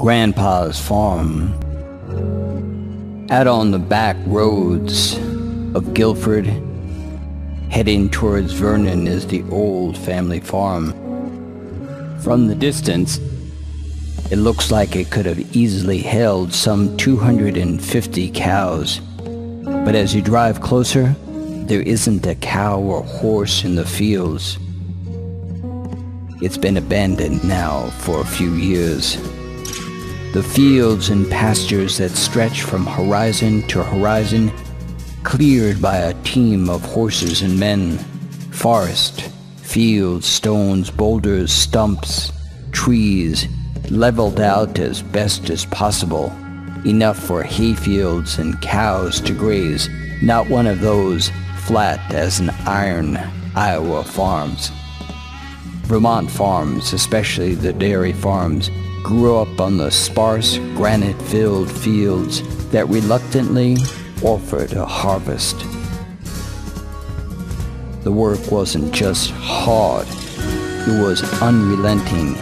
Grandpa's farm. Out on the back roads of Guilford, heading towards Vernon, is the old family farm. From the distance, it looks like it could have easily held some 250 cows. But as you drive closer, there isn't a cow or horse in the fields. It's been abandoned now for a few years. The fields and pastures that stretch from horizon to horizon, cleared by a team of horses and men. Forest, fields, stones, boulders, stumps, trees, leveled out as best as possible. Enough for hayfields and cows to graze. Not one of those flat as an iron Iowa farms. Vermont farms, especially the dairy farms, grew up on the sparse, granite-filled fields that reluctantly offered a harvest. The work wasn't just hard, it was unrelenting,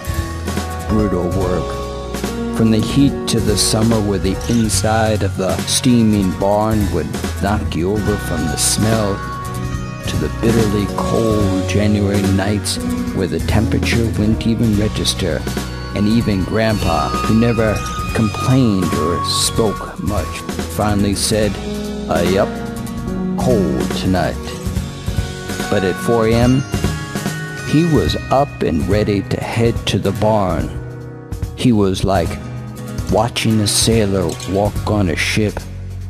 brutal work. From the heat to the summer where the inside of the steaming barn would knock you over from the smell, to the bitterly cold January nights where the temperature wouldn't even register, and even Grandpa, who never complained or spoke much, finally said, yup, cold tonight. But at 4 a.m., he was up and ready to head to the barn. He was like watching a sailor walk on a ship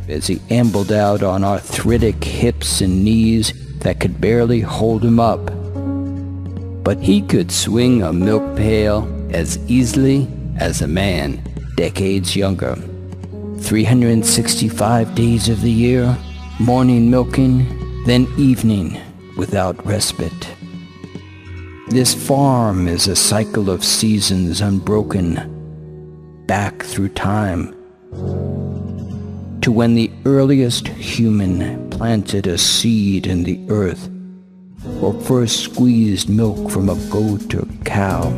as he ambled out on arthritic hips and knees that could barely hold him up. But he could swing a milk pail as easily as a man decades younger. 365 days of the year, morning milking, then evening without respite. This farm is a cycle of seasons unbroken back through time to when the earliest human planted a seed in the earth or first squeezed milk from a goat or cow.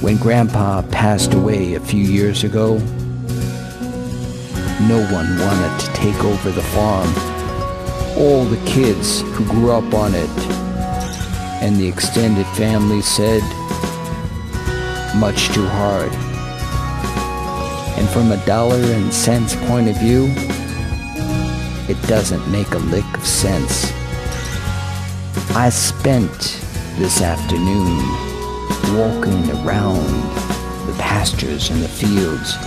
When Grandpa passed away a few years ago, no one wanted to take over the farm. All the kids who grew up on it and the extended family said, much too hard. And from a dollar and cents point of view, it doesn't make a lick of sense. I spent this afternoon walking around the pastures and the fields,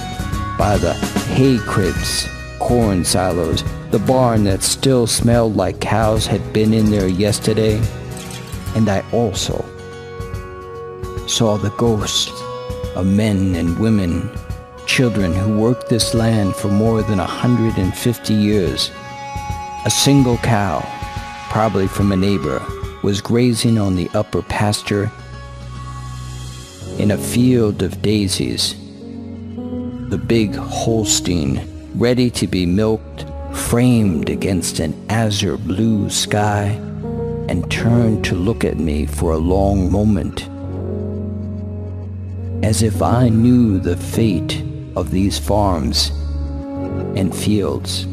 by the hay cribs, corn silos, the barn that still smelled like cows had been in there yesterday, and I also saw the ghosts of men and women, children who worked this land for more than 150 years. A single cow, probably from a neighbor, was grazing on the upper pasture in a field of daisies. The big Holstein, ready to be milked, framed against an azure blue sky, and turned to look at me for a long moment, as if I knew the fate of these farms and fields.